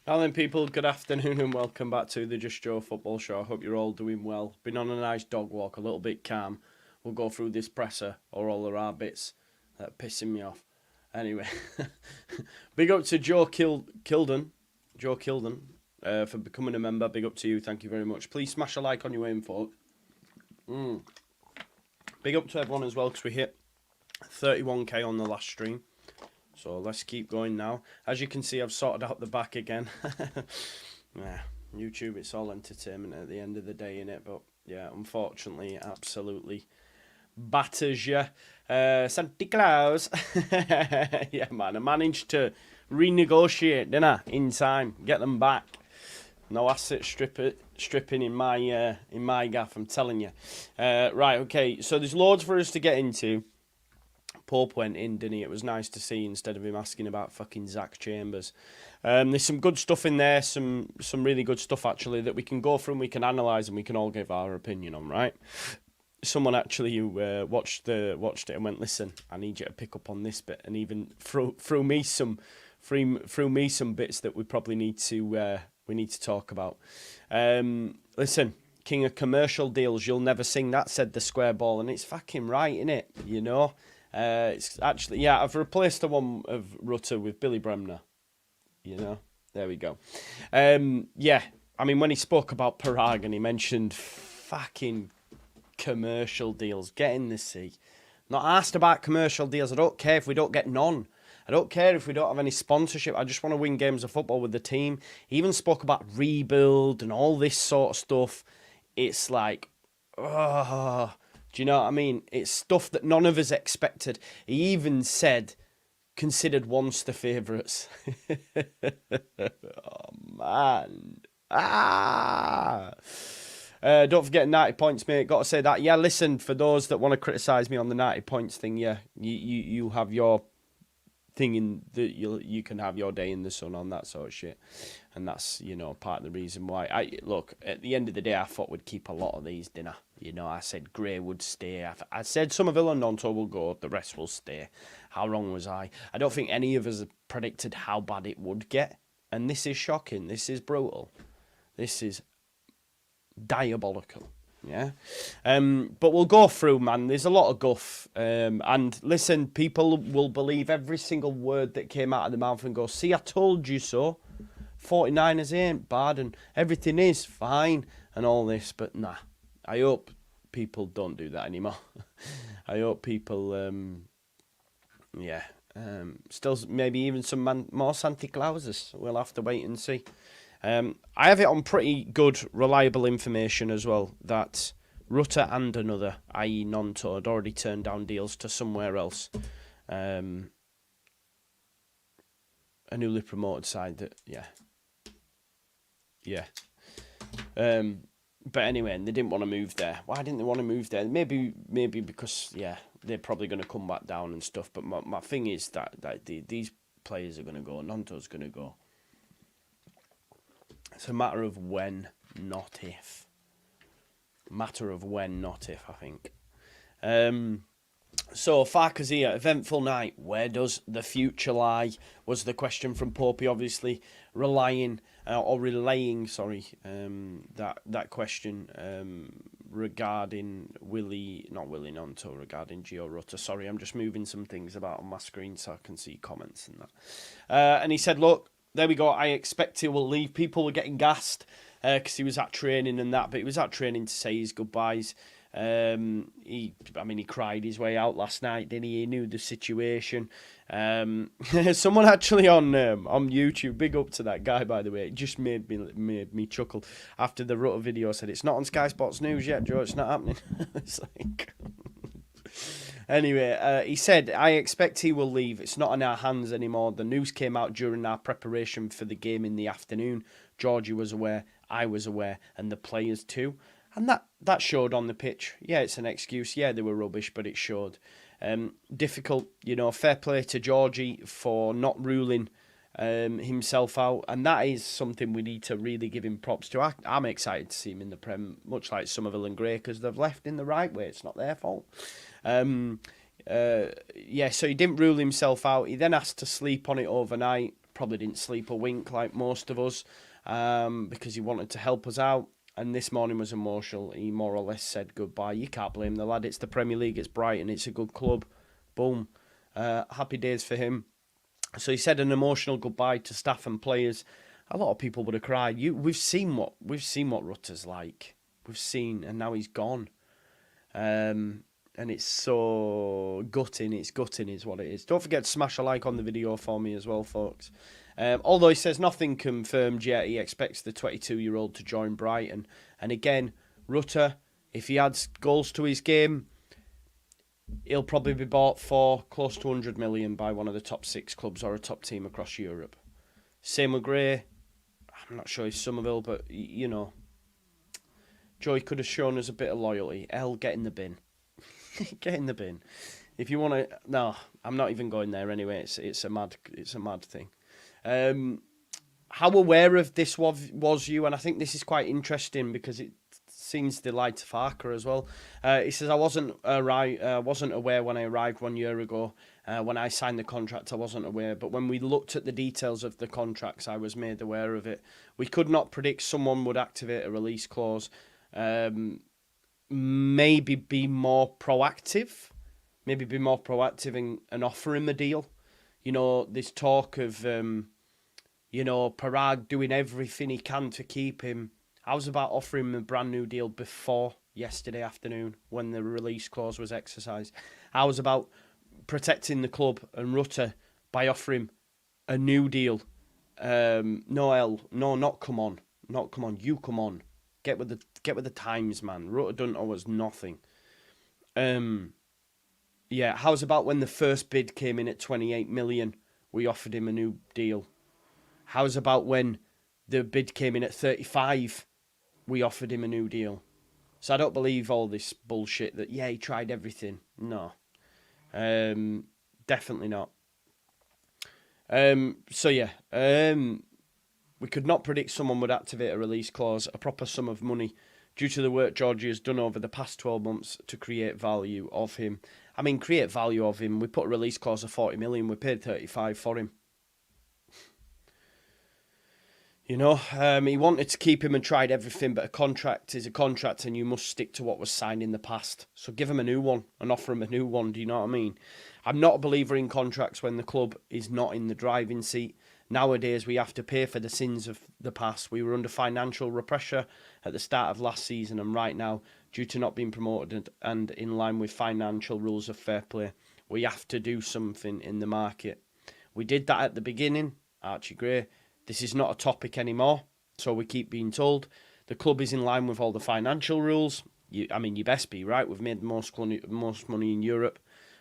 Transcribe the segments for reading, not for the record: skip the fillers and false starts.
Now then, people, good afternoon and welcome back to the Just Joe Football Show. I hope you're all doing well. Been on a nice dog walk, a little bit calm. We'll go through this presser or all there are bits that are pissing me off. Anyway, big up to Kilden, for becoming a member. Big up to you, thank you very much. Please smash a like on your way in, folk. Big up to everyone as well, because we hit 31k on the last stream. So let's keep going now. As you can see, I've sorted out the back again. Yeah, YouTube, it's all entertainment at the end of the day, innit? But yeah, unfortunately, it absolutely batters you. Santa Claus. Yeah, man, I managed to renegotiate, didn't I? In time, get them back. No asset stripping in my gaff, I'm telling you. Right, okay, so there's loads for us to get into. Pope went in, didn't he? It was nice to see instead of him asking about fucking Zach Chambers. There's some good stuff in there, some really good stuff actually that we can go through and we can analyse and we can all give our opinion on, right? Someone actually who watched it and went, listen, I need you to pick up on this bit, and even threw me some bits that we probably need to talk about. Listen, king of commercial deals, you'll never sing that, said the square ball, and it's fucking right, innit? You know. It's actually, yeah, I've replaced the one of Rutter with Billy Bremner. You know, there we go. Yeah, I mean, when he spoke about Parag and he mentioned fucking commercial deals, get in the sea. Not asked about commercial deals. I don't care if we don't get none. I don't care if we don't have any sponsorship. I just want to win games of football with the team. He even spoke about rebuild and all this sort of stuff. It's like, oh, do you know what I mean? It's stuff that none of us expected. He even said, considered once the favourites. Oh, man. Don't forget 90 points, mate. Got to say that. Yeah, listen, for those that want to criticise me on the 90 points thing, yeah, you have your thing in that you can have your day in the sun on that sort of shit, and that's, you know, part of the reason why I look at the end of the day. I thought we'd keep a lot of these, didn't I? You know, I said Gray would stay. I said Somerville and Nonto will go, the rest will stay. How wrong was I? I don't think any of us predicted how bad it would get, and this is shocking. This is brutal. This is diabolical. Yeah, but we'll go through, man. There's a lot of guff, and listen, people will believe every single word that came out of the mouth and go, see, I told you so. 49ers ain't bad and everything is fine and all this, but nah, I hope people don't do that anymore. I hope people, still maybe even some more Santa Clauses. We'll have to wait and see. I have it on pretty good, reliable information as well that Rutter and another, i.e. Nonto, had already turned down deals to somewhere else. A newly promoted side that, yeah. But anyway, and they didn't want to move there. Why didn't they want to move there? Maybe because, yeah, they're probably going to come back down and stuff. But my thing is that these players are going to go. Nonto's going to go. It's a matter of when, not if. Matter of when, not if, I think. So, Farkas here, eventful night. Where does the future lie? Was the question from Popey, obviously relaying that question regarding not Willie Nonto, regarding Gio Rutter. Sorry, I'm just moving some things about on my screen so I can see comments and that. And he said, look, there we go. I expect he will leave. People were getting gassed because he was at training and that, but he was at training to say his goodbyes. He cried his way out last night, didn't he? He knew the situation. Someone actually on YouTube, big up to that guy, by the way. It just made me chuckle after the Rutter video. Said it's not on Sky Sports News yet, Joe. It's not happening. It's like. Anyway, he said, I expect he will leave. It's not in our hands anymore. The news came out during our preparation for the game in the afternoon. Georgie was aware, I was aware, and the players too. And that showed on the pitch. Yeah, it's an excuse. Yeah, they were rubbish, but it showed. Difficult, you know, fair play to Georgie for not ruling himself out. And that is something we need to really give him props to. I'm excited to see him in the Prem, much like Somerville and Gray, because they've left in the right way. It's not their fault. So he didn't rule himself out. He then asked to sleep on it overnight. probably didn't sleep a wink like most of us, because he wanted to help us out. And this morning was emotional. He more or less said goodbye. You can't blame the lad. It's the Premier League. It's Brighton. It's a good club. Boom. Happy days for him. So he said an emotional goodbye to staff and players. A lot of people would have cried. We've seen what Rutter's like. We've seen, and now he's gone. And it's so gutting. It's gutting is what it is. Don't forget to smash a like on the video for me as well, folks. Although he says nothing confirmed yet, he expects the 22-year-old to join Brighton. And again, Rutter, if he adds goals to his game, he'll probably be bought for close to 100 million by one of the top 6 clubs or a top team across Europe. Same with Gray. I'm not sure he's Somerville, but, you know, Joey could have shown us a bit of loyalty. Get in the bin. Get in the bin. If you want to... No, I'm not even going there anyway. It's a mad thing. How aware of this was you? And I think this is quite interesting because it seems the light of Farker as well. He says, I wasn't aware when I arrived 1 year ago. When I signed the contract, I wasn't aware. But when we looked at the details of the contracts, I was made aware of it. We could not predict someone would activate a release clause. Maybe be more proactive. Maybe be more proactive and offer him a deal. You know, this talk of, Parag doing everything he can to keep him. I was about offering him a brand new deal before yesterday afternoon when the release clause was exercised. I was about protecting the club and Rutter by offering a new deal. No, not come on. Not come on. You come on. Get with the times, man. Rutter done owe us nothing. Yeah, how's about when the first bid came in at 28 million, we offered him a new deal? How's about when the bid came in at 35, we offered him a new deal? So I don't believe all this bullshit that, he tried everything. No. Definitely not. We could not predict someone would activate a release clause, a proper sum of money, due to the work Georgie has done over the past 12 months to create value of him. I mean, create value of him. We put a release clause of 40 million. We paid 35 for him. You know, he wanted to keep him and tried everything, but a contract is a contract and you must stick to what was signed in the past. So give him a new one and offer him a new one. Do you know what I mean? I'm not a believer in contracts when the club is not in the driving seat. Nowadays, we have to pay for the sins of the past. We were under financial pressure at the start of last season, and right now, due to not being promoted and in line with financial rules of fair play, we have to do something in the market. We did that at the beginning, Archie Gray. This is not a topic anymore, so we keep being told. The club is in line with all the financial rules. You best be, right? We've made the most money in Europe.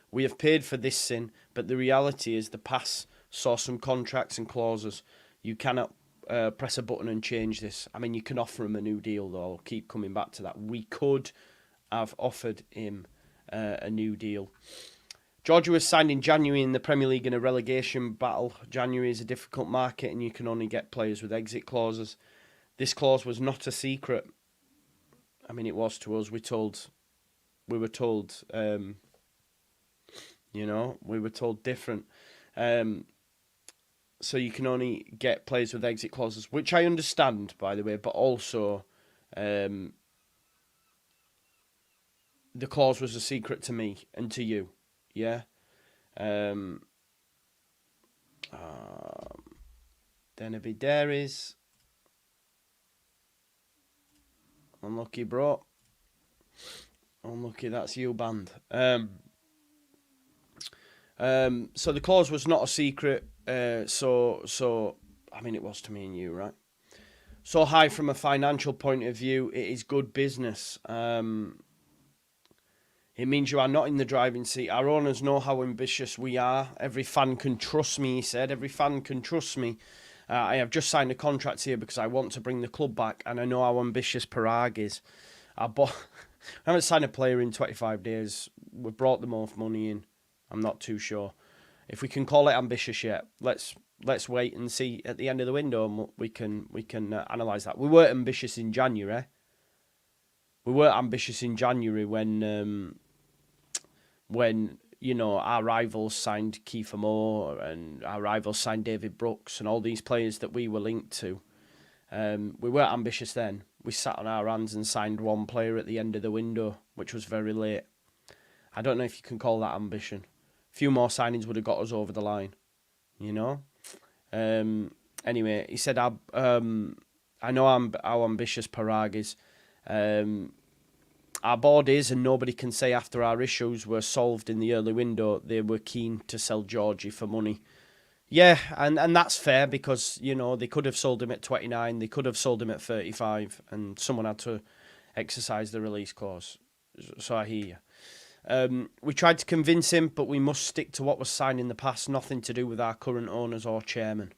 We have paid for this sin, but the reality is the past saw some contracts and clauses. You cannot press a button and change this. I mean, you can offer him a new deal, though. I'll keep coming back to that. We could have offered him a new deal. Georgia was signed in January in the Premier League in a relegation battle. January is a difficult market and you can only get players with exit clauses. This clause was not a secret. I mean, it was to us. We were told different. So you can only get players with exit clauses, which I understand, by the way, but also the clause was a secret to me and to you. Yeah. Then there is unlucky, bro. Unlucky, that's you, band. So the clause was not a secret. So I mean, it was to me and you, right? So high from a financial point of view, it is good business. It means you are not in the driving seat. Our owners know how ambitious we are. Every fan can trust me, he said. Every fan can trust me. I have just signed a contract here because I want to bring the club back, and I know how ambitious Parag is. I haven't signed a player in 25 days. We've brought the most money in. I'm not too sure if we can call it ambitious yet. Let's wait and see at the end of the window, and we can analyse that. We weren't ambitious in January. We weren't ambitious in January when you know, our rivals signed Kiefer Moore and our rivals signed David Brooks and all these players that we were linked to. We weren't ambitious then. We sat on our hands and signed one player at the end of the window, which was very late. I don't know if you can call that ambition. A few more signings would have got us over the line, you know? Anyway, he said, I know how ambitious Parag is. Our board is, and nobody can say after our issues were solved in the early window, they were keen to sell Georgie for money. Yeah, and that's fair because, you know, they could have sold him at 29, they could have sold him at 35, and someone had to exercise the release clause. So I hear you. We tried to convince him, but we must stick to what was signed in the past, nothing to do with our current owners or chairman.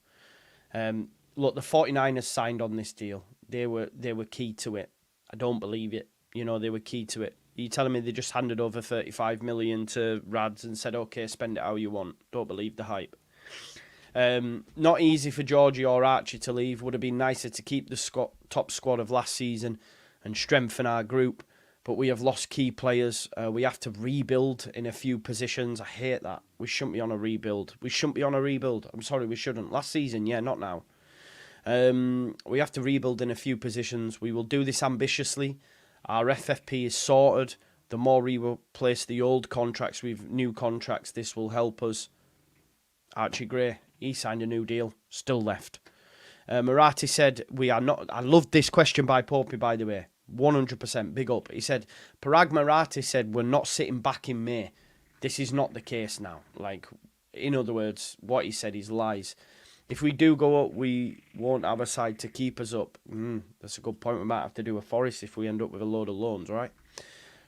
Look, the 49ers signed on this deal. They were key to it. I don't believe it. You know, they were key to it. Are you telling me they just handed over 35 million to Rads and said, okay, spend it how you want? Don't believe the hype. Not easy for Georgie or Archie to leave. Would have been nicer to keep the top squad of last season and strengthen our group. But we have lost key players. We have to rebuild in a few positions. I hate that. We shouldn't be on a rebuild. We shouldn't be on a rebuild. I'm sorry, we shouldn't. Last season, yeah, not now. We have to rebuild in a few positions. We will do this ambitiously. Our FFP is sorted. The more we replace the old contracts with new contracts, this will help us. Archie Gray, he signed a new deal. Still left. Marathi said, we are not... I loved this question by Popey, by the way. 100% big up. He said, Parag Marathi said, we're not sitting back in May. This is not the case now. Like, in other words, what he said is lies. If we do go up, we won't have a side to keep us up. That's a good point. We might have to do a Forest if we end up with a load of loans, right?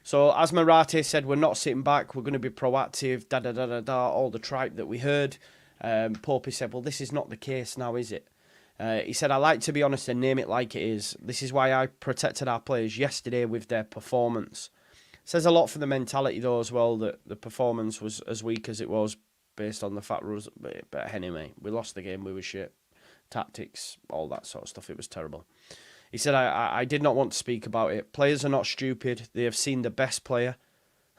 So, as Marathi said, we're not sitting back. We're going to be proactive, all the tripe that we heard. Popey said, well, this is not the case now, is it? He said, I like to be honest and name it like it is. This is why I protected our players yesterday with their performance. Says a lot for the mentality, though, as well, that the performance was as weak as it was based on the fact rules. But anyway, we lost the game, we were shit. Tactics, all that sort of stuff, it was terrible. He said, I did not want to speak about it. Players are not stupid. They have seen the best player.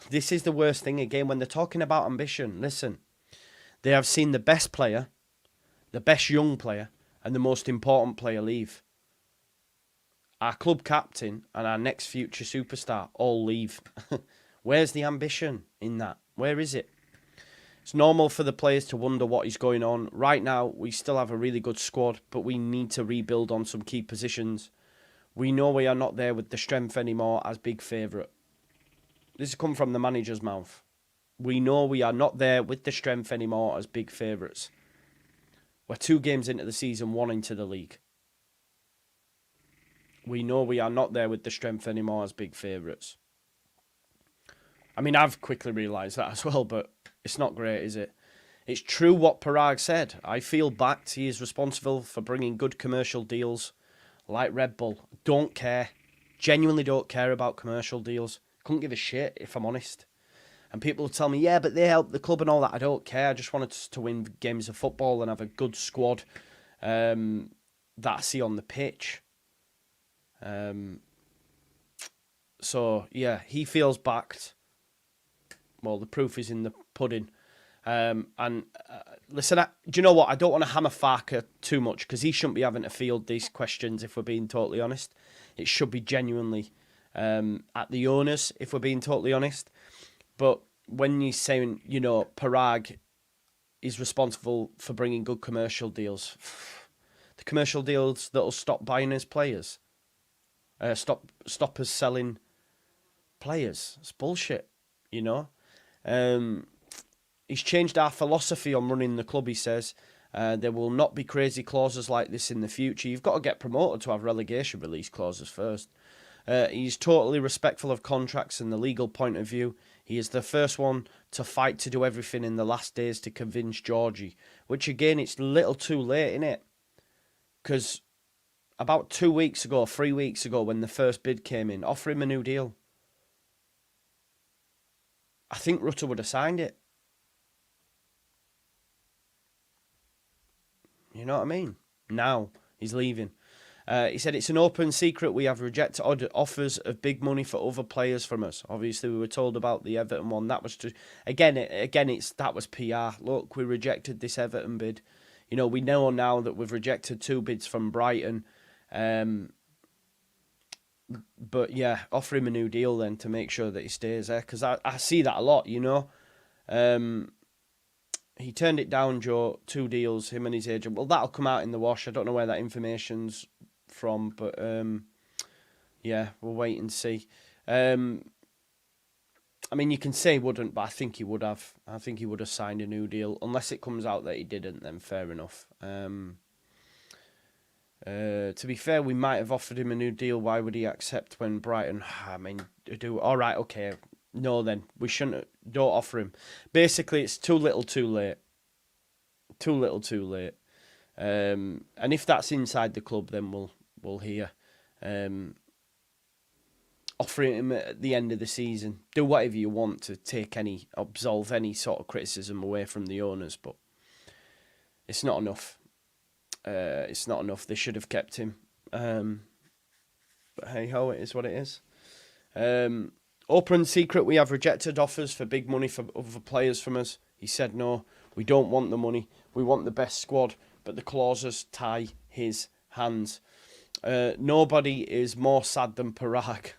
This is the worst thing, again, when they're talking about ambition. Listen, they have seen the best player, the best young player, and the most important player leave. Our club captain and our next future superstar all leave. Where's the ambition in that? Where is it? It's normal for the players to wonder what is going on. Right now, we still have a really good squad, but we need to rebuild on some key positions. We know we are not there with the strength anymore as big favourite. This has come from the manager's mouth. We know we are not there with the strength anymore as big favourites. We're 2 games into the season, 1 into the league. We know we are not there with the strength anymore as big favourites. I mean, I've quickly realised that as well, but it's not great, is it? It's true what Parag said. I feel backed. He is responsible for bringing good commercial deals like Red Bull. Don't care. Genuinely don't care about commercial deals. Couldn't give a shit, if I'm honest. And people will tell me, yeah, but they help the club and all that. I don't care. I just wanted us to win games of football and have a good squad that I see on the pitch. So, yeah, he feels backed. Well, the proof is in the pudding. Listen, do you know what? I don't want to hammer Farker too much because he shouldn't be having to field these questions, if we're being totally honest. It should be genuinely at the owners, if we're being totally honest. But when you're saying, you know, Parag is responsible for bringing good commercial deals, the commercial deals that'll stop buying his players, stop us selling players, it's bullshit, you know. He's changed our philosophy on running the club, he says. There will not be crazy clauses like this in the future. You've got to get promoted to have relegation release clauses first. He's totally respectful of contracts and the legal point of view. He is the first one to fight to do everything in the last days to convince Georgie. Which, again, it's a little too late, isn't it? Because about 2 weeks ago, 3 weeks ago, when the first bid came in, offer him a new deal. I think Rutter would have signed it. You know what I mean? Now, he's leaving. He said, it's an open secret. We have rejected offers of big money for other players from us. Obviously, we were told about the Everton one. That was that was PR. Look, we rejected this Everton bid. You know, we know now that we've rejected 2 bids from Brighton. But yeah, offer him a new deal then to make sure that he stays there. Because I see that a lot, you know. He turned it down, Joe. 2 deals, him and his agent. Well, that'll come out in the wash. I don't know where that information's from, but yeah, we'll wait and see. I mean, you can say he wouldn't, but I think he would have. I think he would have signed a new deal. Unless it comes out that he didn't, then fair enough. To be fair, we might have offered him a new deal. Why would he accept when Brighton... I mean, all right, okay. No, then. We shouldn't... Don't offer him. Basically, it's too little, too late. Too little, too late. And if that's inside the club, then we'll hear. Offering him at the end of the season. Do whatever you want to absolve any sort of criticism away from the owners, but it's not enough. It's not enough. They should have kept him. But hey ho, it is what it is. Open secret, we have rejected offers for big money for other players from us. He said no, we don't want the money. We want the best squad, but the clauses tie his hands. Nobody is more sad than Parag.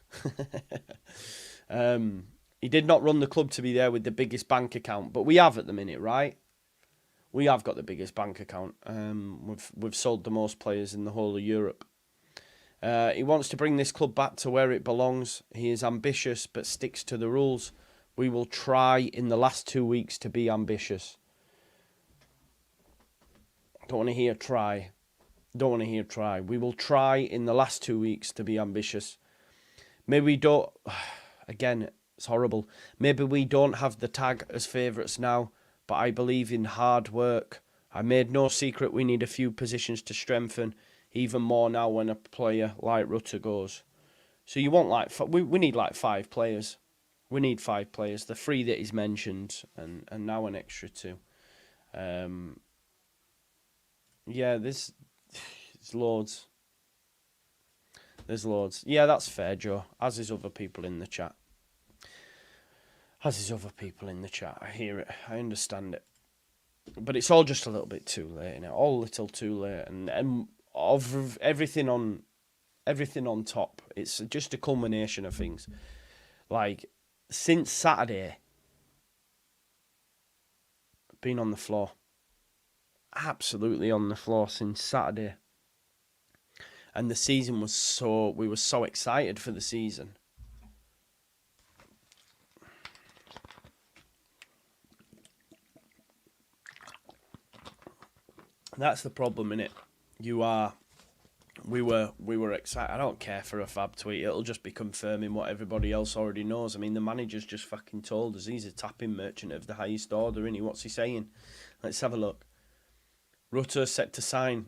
He did not run the club to be there with the biggest bank account, but we have at the minute, right? We have got the biggest bank account. We've sold the most players in the whole of Europe. He wants to bring this club back to where it belongs. He is ambitious, but sticks to the rules. We will try in the last 2 weeks to be ambitious. Don't want to hear try. Don't want to hear try. We will try in the last 2 weeks to be ambitious. Maybe we don't... Again, it's horrible. Maybe we don't have the tag as favourites now, but I believe in hard work. I made no secret we need a few positions to strengthen, even more now when a player like Rutter goes. So you want like... We need like 5 players. We need 5 players. The 3 that he's mentioned, and now an extra 2. Yeah, there's loads. There's loads. Yeah, that's fair, Joe. As is other people in the chat. I hear it. I understand it. But it's all just a little bit too late, you know. All a little too late. And of everything on top, it's just a culmination of things. Like, since Saturday, been on the floor. Absolutely on the floor since Saturday. And the season was we were so excited for the season. That's the problem, innit? We were excited. I don't care for a fab tweet. It'll just be confirming what everybody else already knows. I mean, the manager's just fucking told us he's a tapping merchant of the highest order, innit? What's he saying? Let's have a look. Rutter set to sign.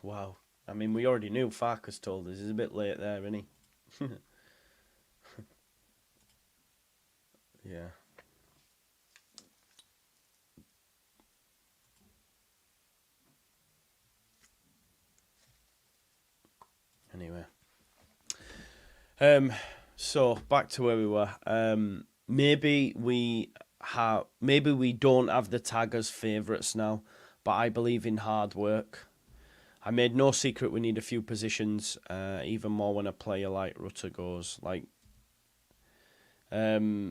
Wow. I mean, we already knew. Farkas told us. He's a bit late there, isn't he? Yeah. Anyway. So back to where we were. Maybe we don't have the tag as favourites now, but I believe in hard work. I made no secret we need a few positions, even more when a player like Rutter goes. Like, yeah,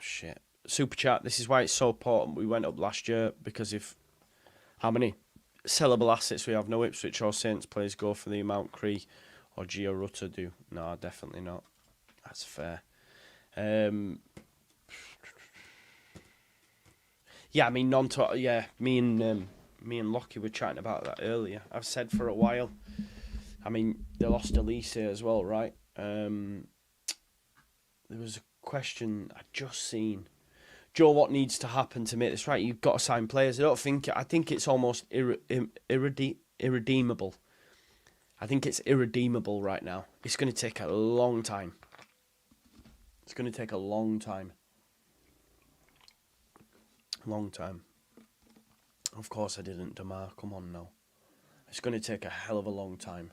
shit. Super chat. This is why it's so important. We went up last year because if how many sellable assets we have, no Ipswich or Saints players go for the amount Cree or Gio Rutter do. No, definitely not. That's fair. Yeah, I mean, yeah, me and Lockie were chatting about that earlier. I've said for a while. I mean, they lost Elise as well, right? There was a question I just seen. Joe, what needs to happen to make this right? You've got to sign players. I think it's almost irredeemable. I think it's irredeemable right now. It's going to take a long time. It's going to take a long time. Long time. Of course I didn't, Damar. Come on now. It's going to take a hell of a long time.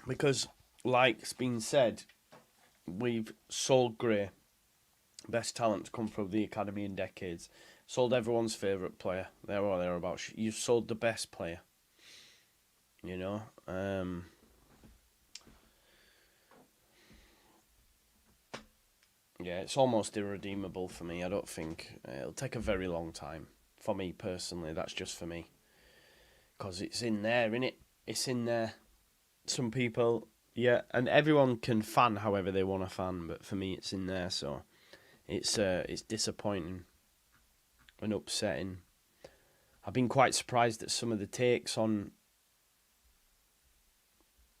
Because, like's been said, we've sold Gray. Best talent to come from the academy in decades. Sold everyone's favourite player. There or thereabouts. You've sold the best player. You know? Yeah, it's almost irredeemable for me. I don't think it'll take a very long time. For me personally, that's just for me. Because it's in there, innit? It's in there. Some people, yeah, and everyone can fan however they want to fan, but for me it's in there, so it's disappointing and upsetting. I've been quite surprised at some of the takes on,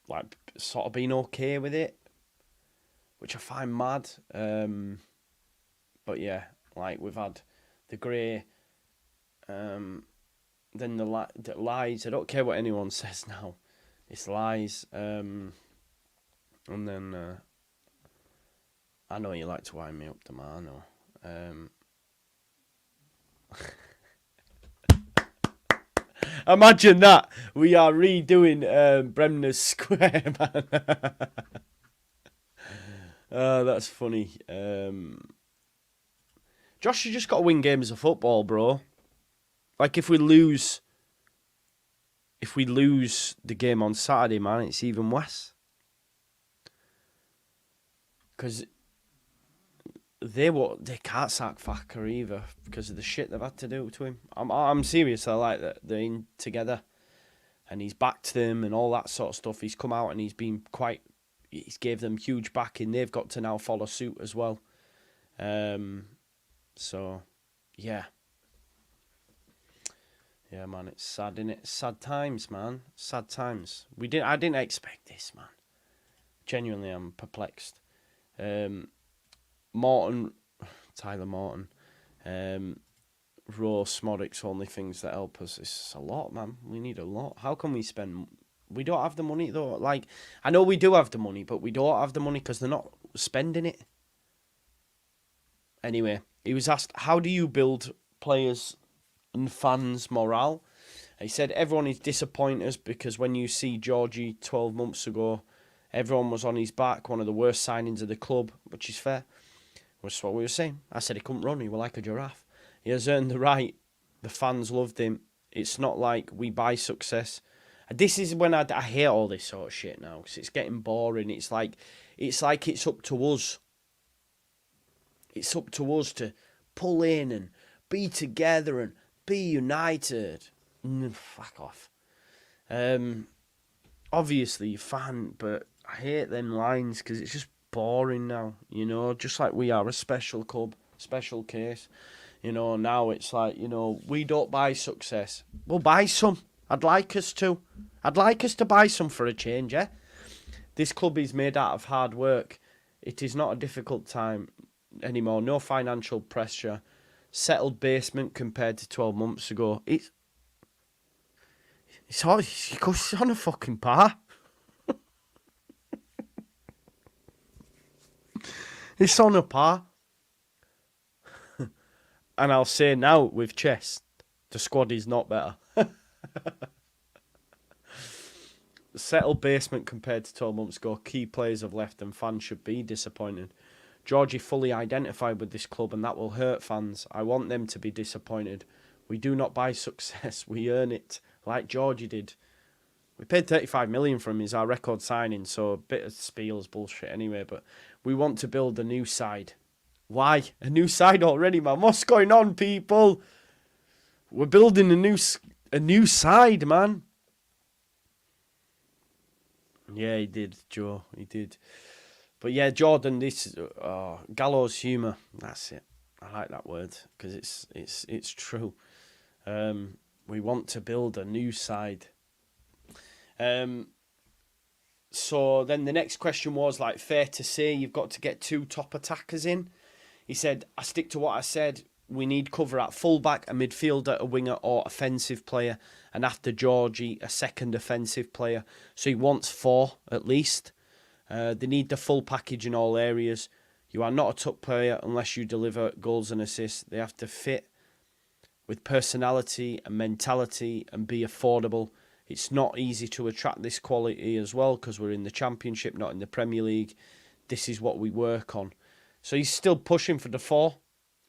like, sort of being okay with it, which I find mad. But yeah, like, we've had the Grey, then the lies. I don't care what anyone says now. It's lies. And then I know you like to wind me up, Damar. I know. Imagine that. We are redoing Bremner's Square, man. That's funny. Josh, you just got to win games of football, bro. Like, if we lose the game on Saturday, man, it's even worse. Because they can't sack Thacker either because of the shit they've had to do to him. I'm serious. I like that they're in together, and he's backed them and all that sort of stuff. He's come out and he's gave them huge backing. They've got to now follow suit as well. So yeah. Yeah, man, it's sad, innit? Sad times, man. Sad times. I didn't expect this, man. Genuinely, I'm perplexed. Tyler Morton, Raw, Smodic's only things that help us. It's a lot, man. We need a lot. How can we spend? We don't have the money, though. Like, I know we do have the money, but we don't have the money because they're not spending it. Anyway, he was asked, how do you build players and fans' morale? He said everyone is disappointed because when you see Georgie 12 months ago, everyone was on his back, one of the worst signings of the club, which is fair. That's what we were saying. I said he couldn't run, he was like a giraffe. He has earned the right. The fans loved him. It's not like we buy success. This is when I hate all this sort of shit now, because it's getting boring. It's like it's up to us. It's up to us to pull in and be together and be united. Fuck off. Obviously, fan, but I hate them lines because it's just boring now. You know, just like we are a special club, special case. You know, now it's like, you know, we don't buy success. We'll buy some. I'd like us to. I'd like us to buy some for a change, eh? This club is made out of hard work. It is not a difficult time anymore. No financial pressure. Settled basement compared to 12 months ago. It's on a fucking par. It's on a par. And I'll say now, with Chess, the squad is not better. Settled basement compared to 12 months ago. Key players have left and fans should be disappointed. Georgie fully identified with this club and that will hurt fans. I want them to be disappointed. We do not buy success, we earn it, like Georgie did. We paid 35 million for him, he's our record signing, so a bit of spiel's bullshit anyway, but we want to build a new side. Why? A new side already, man. What's going on, people? We're building a new side, man. Yeah, he did, Joe. He did. But yeah, Jordan, this gallows humour. That's it. I like that word because it's true. We want to build a new side. So then the next question was, like, fair to say you've got to get 2 top attackers in. He said, I stick to what I said. We need cover at fullback, a midfielder, a winger or offensive player. And after Georgie, a second offensive player. So he wants 4 at least. They need the full package in all areas. You are not a top player unless you deliver goals and assists. They have to fit with personality and mentality and be affordable. It's not easy to attract this quality as well because we're in the Championship, not in the Premier League. This is what we work on. So he's still pushing for the 4.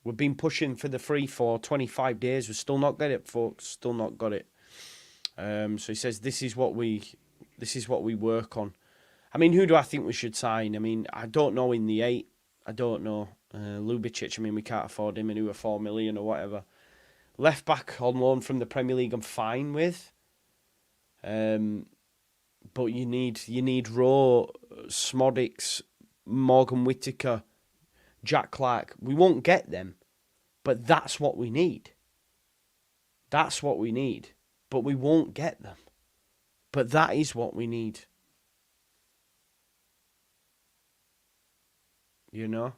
We've been pushing for the 3 for 25 days. We've still not got it, folks. Still not got it. So he says this is what we work on. I mean, who do I think we should sign? I mean, I don't know in the 8. I don't know. Lubicic, I mean, we can't afford him and 4 million or whatever. Left back on loan from the Premier League, I'm fine with. But you need Rowe, Smodics, Morgan Whittaker, Jack Clark. We won't get them, but that's what we need. That's what we need. But we won't get them. But that is what we need. You know?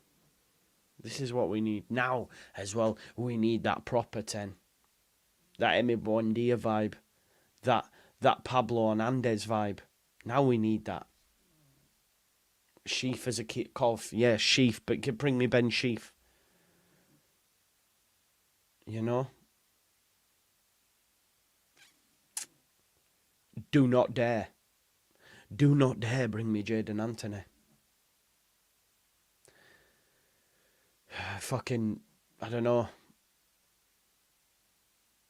This is what we need. Now, as well, we need that proper 10. That Emi Buendia vibe. That Pablo Hernandez vibe. Now we need that. Sheaf as a kick-off. Yeah, Sheaf, but bring me Ben Sheaf. You know? Do not dare. Do not dare bring me Jadon Anthony. Fucking, I don't know.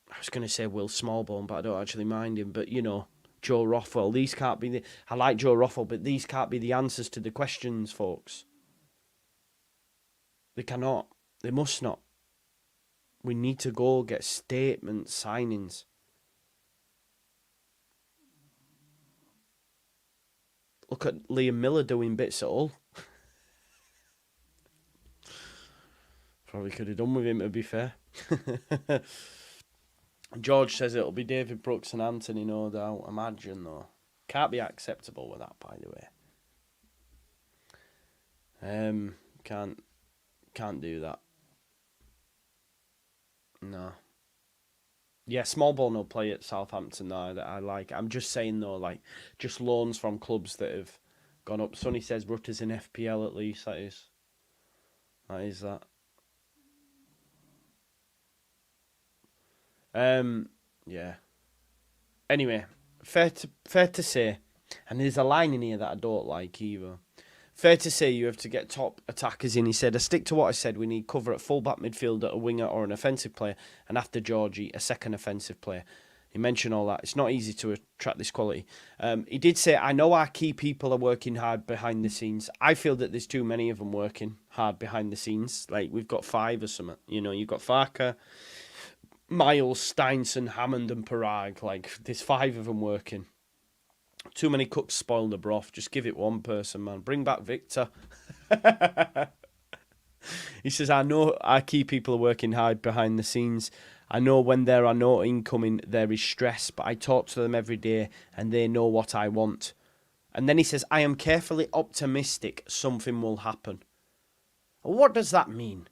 I was going to say Will Smallbone, but I don't actually mind him. But, you know, Joe Rothwell. These can't be the... I like Joe Rothwell, but these can't be the answers to the questions, folks. They cannot. They must not. We need to go get statement signings. Look at Liam Miller doing bits at Hull. Probably could have done with him, to be fair. George says it'll be David Brooks and Anthony, no doubt. Imagine, though. Can't be acceptable with that, by the way. Can't do that. No. Yeah, Smallbone will play at Southampton now that I like. I'm just saying, though, like, just loans from clubs that have gone up. Sonny says Rutter's in FPL at least. That is that. Yeah. Anyway, fair to say, and there's a line in here that I don't like either. Fair to say you have to get top attackers in. He said, I stick to what I said. We need cover at full-back midfielder, a winger or an offensive player, and after Georgie, a second offensive player. He mentioned all that. It's not easy to attract this quality. He did say, I know our key people are working hard behind the scenes. I feel that there's too many of them working hard behind the scenes. Like, we've got 5 or something. You know, you've got Farker, Miles, Steinson, Hammond and Parag. Like, there's 5 of them working. Too many cooks spoil the broth. Just give it one person, man. Bring back Victor. He says, I know our key people are working hard behind the scenes. I know when there are no incoming, there is stress, but I talk to them every day and they know what I want. And then he says, I am carefully optimistic something will happen. What does that mean?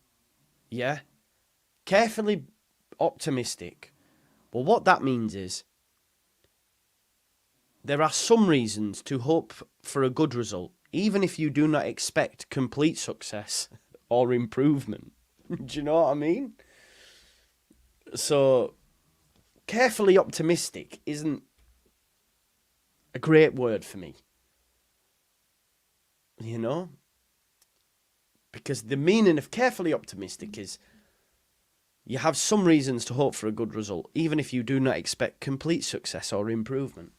Yeah? Carefully optimistic. Well, what that means is there are some reasons to hope for a good result, even if you do not expect complete success or improvement. Do you know what I mean? So, carefully optimistic isn't a great word for me. You know? Because the meaning of carefully optimistic is you have some reasons to hope for a good result, even if you do not expect complete success or improvement.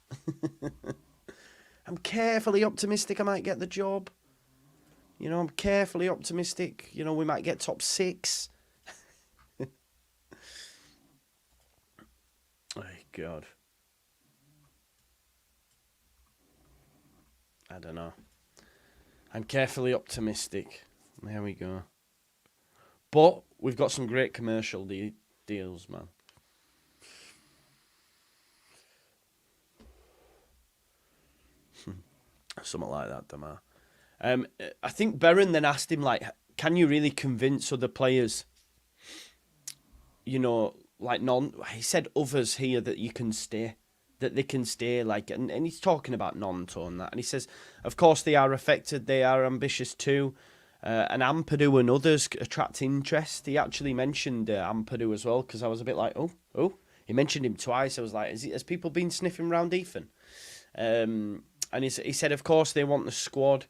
I'm carefully optimistic I might get the job. You know, I'm carefully optimistic. You know, we might get top 6. Oh, God. I don't know. I'm carefully optimistic. There we go. But we've got some great commercial deals, man. Something like that, Damar. I think Berren then asked him, like, can you really convince other players, you know, like he said others here that you can stay, that they can stay, like, and he's talking about non-tone that, and he says, of course they are affected, they are ambitious too, and Ampadu and others attract interest. He actually mentioned Ampadu as well, because I was a bit like, oh. He mentioned him twice. I was like, has people been sniffing around Ethan? And he said, of course, they want the squad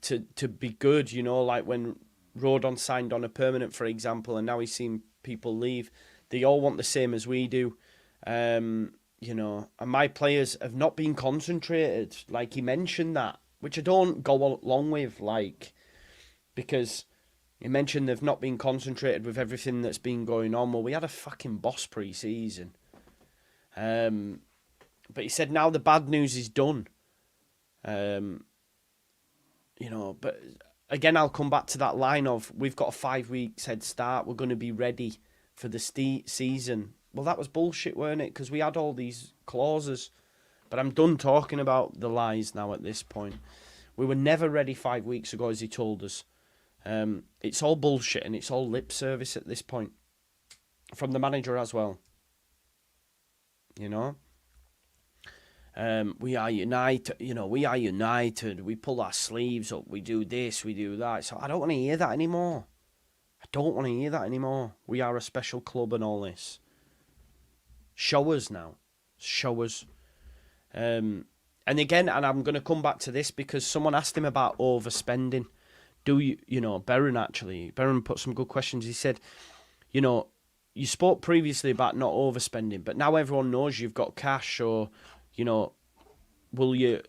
to be good, you know, like when Rodon signed on a permanent, for example, and now he's seen people leave. They all want the same as we do. You know, and my players have not been concentrated. Like, he mentioned that, which I don't go along with, like, because he mentioned they've not been concentrated with everything that's been going on. Well, we had a fucking boss pre-season. But he said now the bad news is done. You know, but again, I'll come back to that line of, we've got a 5 weeks head start. We're going to be ready for the season. Well, that was bullshit, weren't it? Because we had all these clauses. But I'm done talking about the lies now at this point. We were never ready 5 weeks ago, as he told us. It's all bullshit and it's all lip service at this point. From the manager as well. You know? We are united, you know, we are united. We pull our sleeves up. We do this, we do that. So I don't want to hear that anymore. I don't want to hear that anymore. We are a special club and all this. Show us now. Show us. And again, and I'm going to come back to this because someone asked him about overspending. Do you know, Beran put some good questions. He said, you know, you spoke previously about not overspending, but now everyone knows you've got cash, or, you know, will you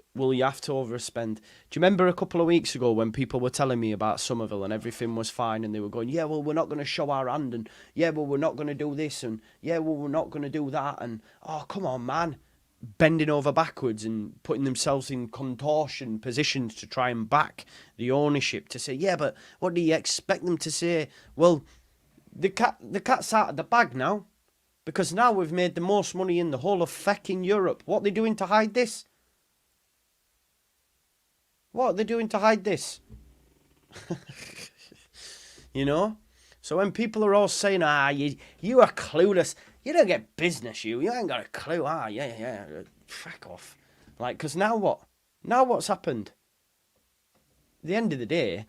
have to overspend? Do you remember a couple of weeks ago when people were telling me about Somerville and everything was fine, and they were going, yeah, well, we're not going to show our hand, and yeah, well, we're not going to do this, and yeah, well, we're not going to do that, and oh, come on, man. Bending over backwards and putting themselves in contortion positions to try and back the ownership to say, yeah, but what do you expect them to say? Well, the cat's out of the bag now, because now we've made the most money in the whole of fucking Europe. What are they doing to hide this? What are they doing to hide this? You know? So when people are all saying, you are clueless, you don't get business, you ain't got a clue, yeah, fuck off. Like, because now what? Now what's happened? At the end of the day,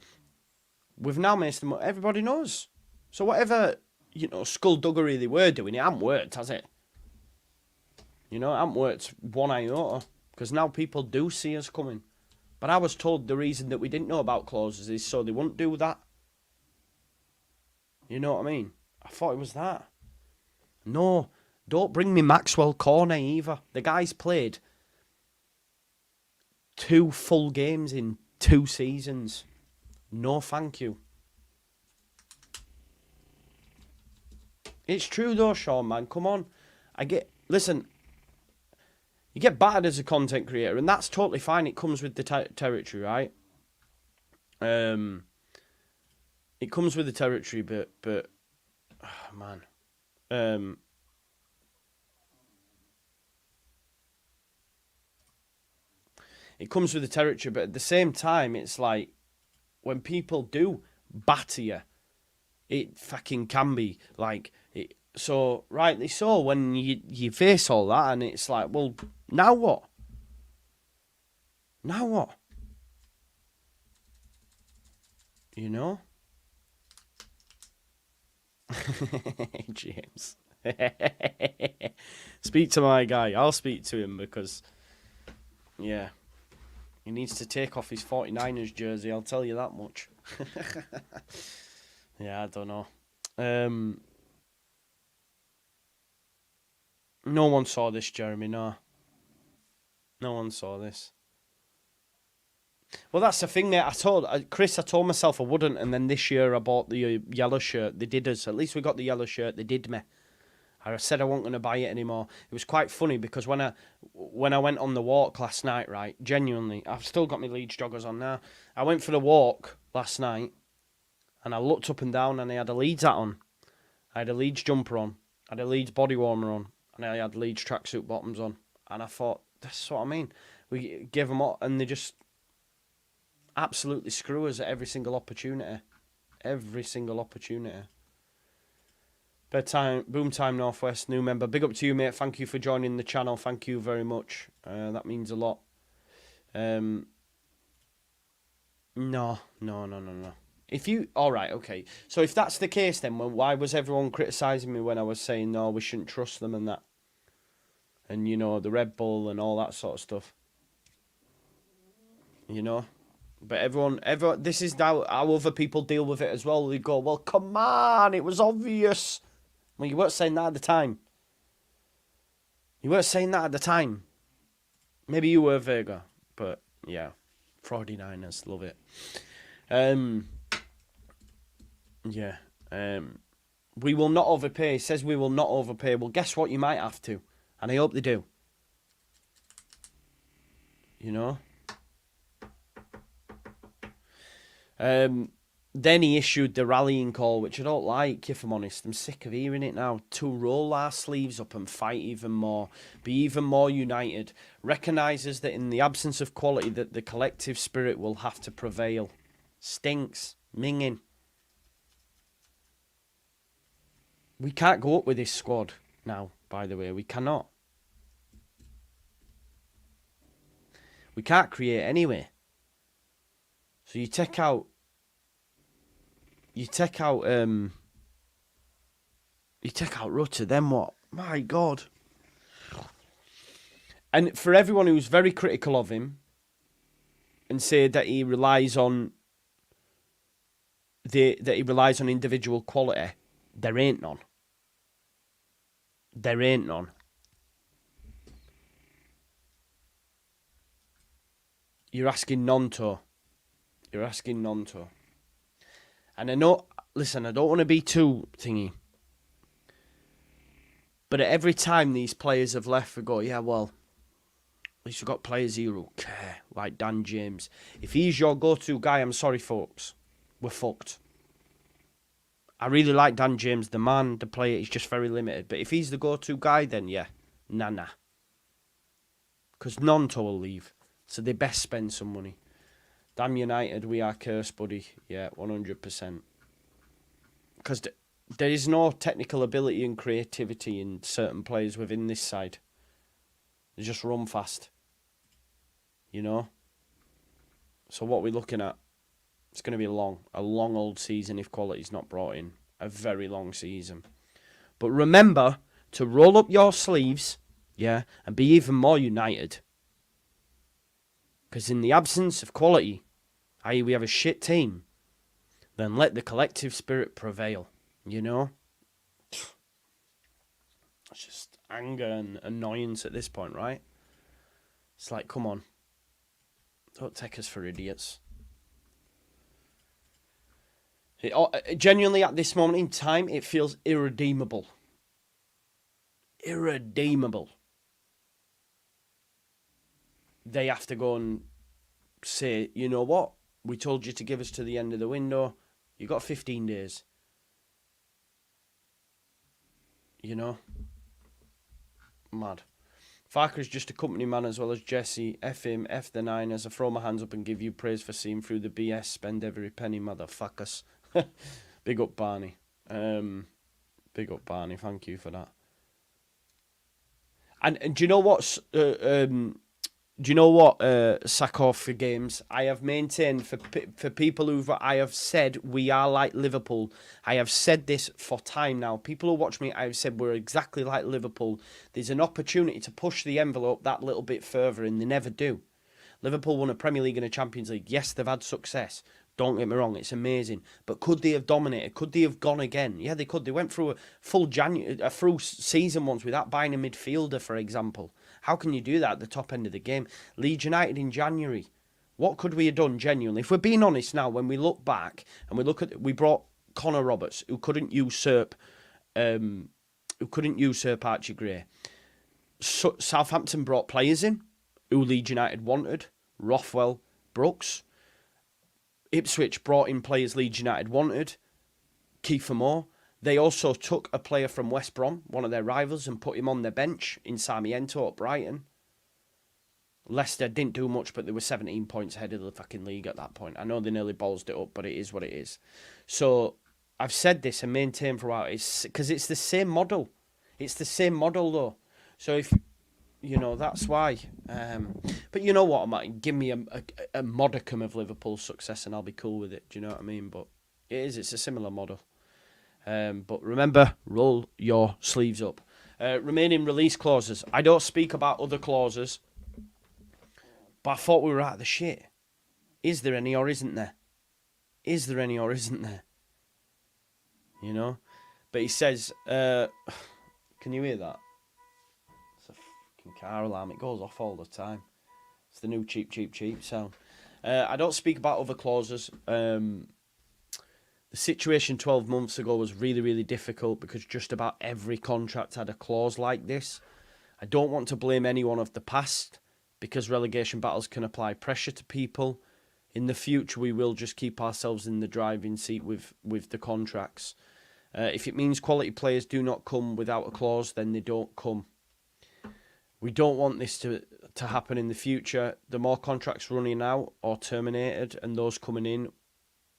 we've now made them, everybody knows. So whatever, you know, skullduggery they were doing, it hasn't worked, has it? You know, it hasn't worked one iota, because now people do see us coming. But I was told the reason that we didn't know about clauses is so they wouldn't do that. You know what I mean? I thought it was that. No, don't bring me Maxwell Cornet either. The guy's played 2 full games in 2 seasons. No, thank you. It's true though, Sean, man. Come on. Listen, you get battered as a content creator, and that's totally fine. It comes with the territory, right? It comes with the territory, but oh, man. It comes with the territory, but at the same time, it's like, when people do batter you, it fucking can be like it. So rightly so, when you face all that, and it's like, well, now what? Now what? You know? James. Speak to my guy. I'll speak to him because, yeah, he needs to take off his 49ers jersey, I'll tell you that much. Yeah, I don't know. No one saw this, Jeremy, no. No one saw this. Well, that's the thing, mate. I told myself I wouldn't, and then this year I bought the yellow shirt. They did us. At least we got the yellow shirt. They did me. I said I wasn't going to buy it anymore. It was quite funny because when I went on the walk last night, right, genuinely, I've still got my Leeds joggers on now. I went for the walk last night, and I looked up and down, and I had a Leeds hat on. I had a Leeds jumper on. I had a Leeds body warmer on. And I had Leeds tracksuit bottoms on. And I thought, that's what I mean. We give them all, and they just absolutely screw us at every single opportunity. Every single opportunity. Bedtime, Boom Time Northwest, new member. Big up to you, mate. Thank you for joining the channel. Thank you very much. That means a lot. No. If you, all right, okay. So if that's the case, then why was everyone criticising me when I was saying no, we shouldn't trust them and that, and you know the Red Bull and all that sort of stuff, you know? But everyone, this is how other people deal with it as well. They go, well, come on, it was obvious. Well, you weren't saying that at the time. You weren't saying that at the time. Maybe you were, Vega, but yeah, 49ers, love it. Yeah. We will not overpay. It says we will not overpay. Well, guess what? You might have to. And I hope they do. You know? Then he issued the rallying call, which I don't like, if I'm honest. I'm sick of hearing it now. To roll our sleeves up and fight even more. Be even more united. Recognises that in the absence of quality, that the collective spirit will have to prevail. Stinks. Minging. We can't go up with this squad now, by the way. We cannot. We can't create anyway. So you take out Rutter, then what? My God. And for everyone who's very critical of him and say that he relies on individual quality, there ain't none. There ain't none. You're asking Nonto. You're asking Nonto. And I know, listen, I don't want to be too thingy. But every time these players have left, we go, yeah, well, at least we've got players here who care, like Dan James. If he's your go-to guy, I'm sorry, folks. We're fucked. I really like Dan James, the man, the player. He's just very limited. But if he's the go-to guy, then yeah, nah. Because Nonto will leave. So they best spend some money. Damn United, we are cursed, buddy. Yeah, 100%. Because there is no technical ability and creativity in certain players within this side. They just run fast. You know? So what we're looking at, it's going to be a long old season if quality's not brought in. A very long season. But remember to roll up your sleeves, yeah, and be even more united. Because in the absence of quality, i.e. we have a shit team, then let the collective spirit prevail, you know? It's just anger and annoyance at this point, right? It's like, come on. Don't take us for idiots. Genuinely, at this moment in time, it feels irredeemable. Irredeemable. They have to go and say, you know what? We told you to give us to the end of the window. You got 15 days. You know? Mad. Farker's just a company man as well as Jesse. F him, F the Niners. I throw my hands up and give you praise for seeing through the BS. Spend every penny, motherfuckers. Big up, Barney. Big up, Barney. Thank you for that. And do you know what's... Do you know what, sack off for games? I have maintained for people I have said we are like Liverpool. I have said this for time now. People who watch me, I have said we're exactly like Liverpool. There's an opportunity to push the envelope that little bit further, and they never do. Liverpool won a Premier League and a Champions League. Yes, they've had success. Don't get me wrong, it's amazing. But could they have dominated? Could they have gone again? Yeah, they could. They went through a full season once without buying a midfielder, for example. How can you do that at the top end of the game? Leeds United in January. What could we have done genuinely? If we're being honest now, when we look back and we brought Connor Roberts, who couldn't usurp Archie Gray. Southampton brought players in who Leeds United wanted. Rothwell, Brooks. Ipswich brought in players Leeds United wanted. Kiefer Moore. They also took a player from West Brom, one of their rivals, and put him on their bench in Sarmiento at Brighton. Leicester didn't do much, but they were 17 points ahead of the fucking league at that point. I know they nearly ballsed it up, but it is what it is. So I've said this and maintained for a while. It's because it's the same model. It's the same model, though. So if... You know, that's why. But you know what? Give me a modicum of Liverpool's success and I'll be cool with it. Do you know what I mean? But It is. It's a similar model. But remember, roll your sleeves up. Remaining release clauses. I don't speak about other clauses, but I thought we were out of the shit. Is there any or isn't there? Is there any or isn't there? You know? But he says, can you hear that? It's a fucking car alarm. It goes off all the time. It's the new cheap, cheap, cheap sound. I don't speak about other clauses. The situation 12 months ago was really, really difficult because just about every contract had a clause like this. I don't want to blame anyone of the past because relegation battles can apply pressure to people. In the future, we will just keep ourselves in the driving seat with the contracts. If it means quality players do not come without a clause, then they don't come. We don't want this to happen in the future. The more contracts running out or terminated and those coming in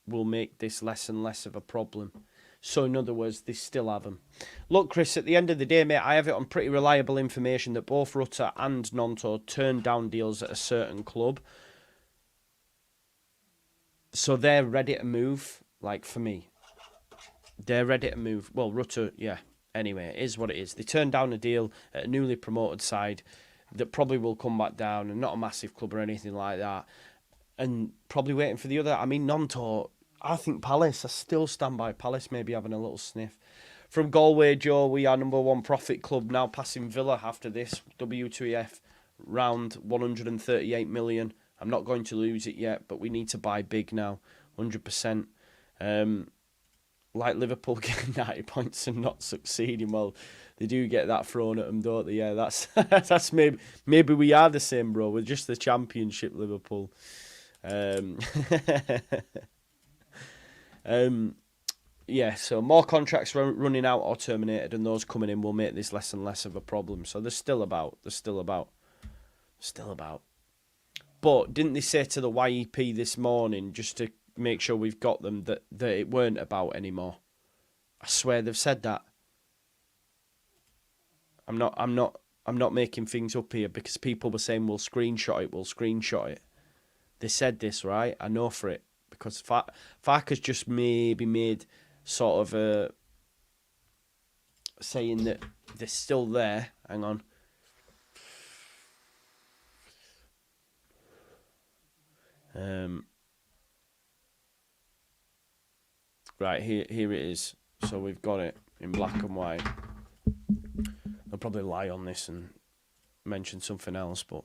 will make this less and less of a problem. So in other words, they still have them. Look, Chris, at the end of the day, mate, I have it on pretty reliable information that both Rutter and Nonto turned down deals at a certain club. So they're ready to move, like for me. They're ready to move. Well, Rutter, yeah. Anyway, it is what it is. They turned down a deal at a newly promoted side that probably will come back down and not a massive club or anything like that. And probably waiting for the other. I mean, Nonto, I think Palace, I still stand by Palace maybe having a little sniff. From Galway, Joe, we are number one profit club now, passing Villa after this. WTF, round 138 million. I'm not going to lose it yet, but we need to buy big now, 100%. Like Liverpool getting 90 points and not succeeding. Well, they do get that thrown at them, don't they? Yeah, that's maybe we are the same, bro. We're just the Championship Liverpool. Yeah, so more contracts running out or terminated, and those coming in will make this less and less of a problem. So they're still about. But didn't they say to the YEP this morning, just to make sure we've got them, that it weren't about anymore? I swear they've said that. I'm not making things up here because people were saying we'll screenshot it. They said this, right? I know for it because Farker's just maybe made sort of a saying that they're still there. Hang on. Right, here it is. So we've got it in black and white. I'll probably lie on this and mention something else, but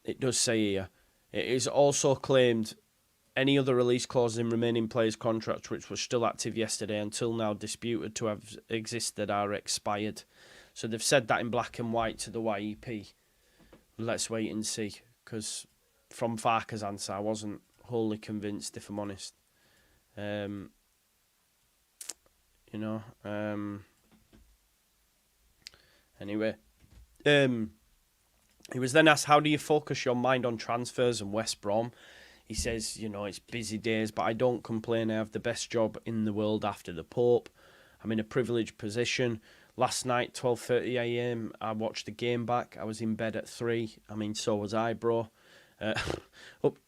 it does say here, it is also claimed any other release clauses in remaining players' contracts which were still active yesterday until now disputed to have existed are expired. So they've said that in black and white to the YEP. Let's wait and see, because from Farker's answer, I wasn't wholly convinced, if I'm honest. Anyway, he was then asked, how do you focus your mind on transfers and West Brom? He says, it's busy days, but I don't complain. I have the best job in the world after the Pope. I'm in a privileged position. Last night, 12:30 a.m, I watched the game back. I was in bed at 3. I mean, so was I, bro.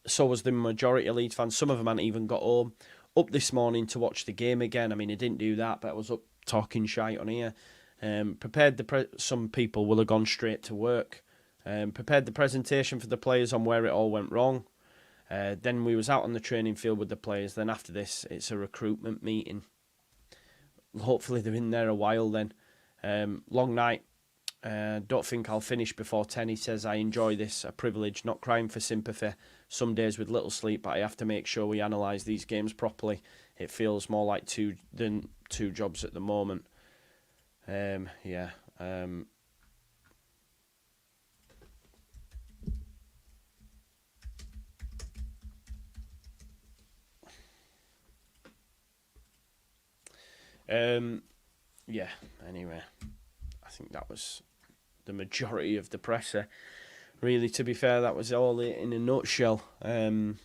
So was the majority of Leeds fans. Some of them hadn't even got home. Up this morning to watch the game again. I mean, I didn't do that, but I was up talking shite on here. Some people will have gone straight to work. Prepared the presentation for the players on where it all went wrong. Then we was out on the training field with the players. Then after this, it's a recruitment meeting. Hopefully they're in there a while then. Long night. Don't think I'll finish before 10. He says, I enjoy this, a privilege, not crying for sympathy. Some days with little sleep, but I have to make sure we analyse these games properly. It feels more like two jobs at the moment. Yeah. Yeah, anyway, I think that was the majority of the presser. Really, to be fair, that was all it in a nutshell. And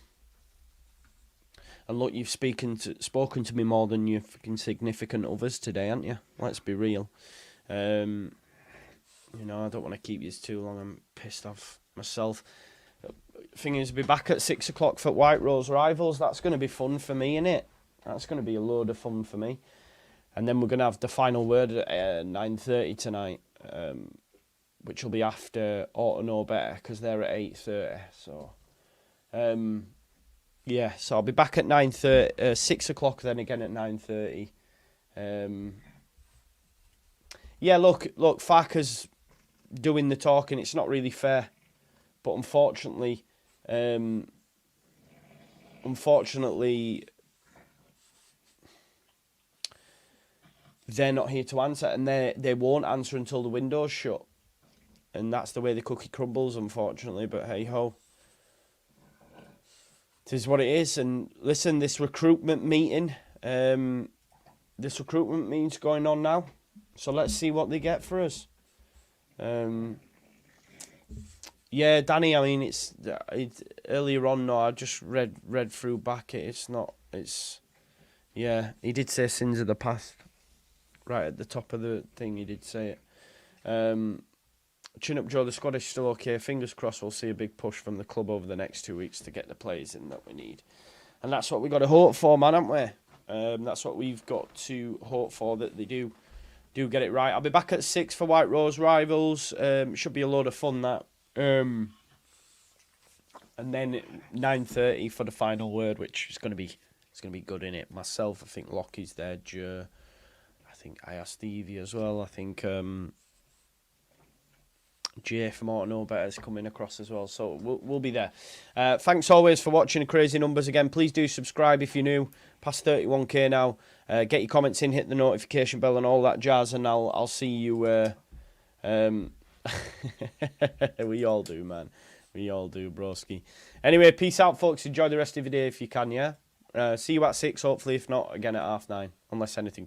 look, you've spoken to me more than your fucking significant others today, haven't you? Let's be real. I don't want to keep you too long. I'm pissed off myself. Thing is, be back at 6 o'clock for White Rose Rivals. That's going to be fun for me, innit? That's going to be a load of fun for me. And then we're going to have the final word at 9:30 tonight, which will be after Ought to Know Better, because they're at 8:30. So, yeah, so I'll be back at 9:30, 6 o'clock then again at 9:30. Yeah, look, Farker's doing the talking. It's not really fair, but unfortunately, they're not here to answer, and they won't answer until the window's shut. And that's the way the cookie crumbles, unfortunately. But hey ho, it is what it is. And listen, this recruitment meeting's going on now. So let's see what they get for us. Yeah, Danny. I mean, it's earlier on. No, I just read through back. Yeah. He did say sins of the past. Right at the top of the thing, he did say it. Chin up, Joe. The squad is still okay. Fingers crossed we'll see a big push from the club over the next 2 weeks to get the players in that we need. And that's what we've got to hope for, man, haven't we? That's what we've got to hope for, that they do get it right. I'll be back at 6 for White Rose Rivals. Should be a load of fun, that. And then 9:30 for the final word, which is going to be good, innit? Myself, I think Lockie's there, Joe. I think I asked Stevie as well. I think Jay from Ought to Know Better is coming across as well. So we'll be there. Thanks always for watching the crazy numbers again. Please do subscribe if you're new. Past 31k now. Get your comments in, hit the notification bell and all that jazz, and I'll see you. We all do, man. We all do, broski. Anyway, peace out, folks. Enjoy the rest of your day if you can, yeah? See you at 6, hopefully. If not, again at 9:30, unless anything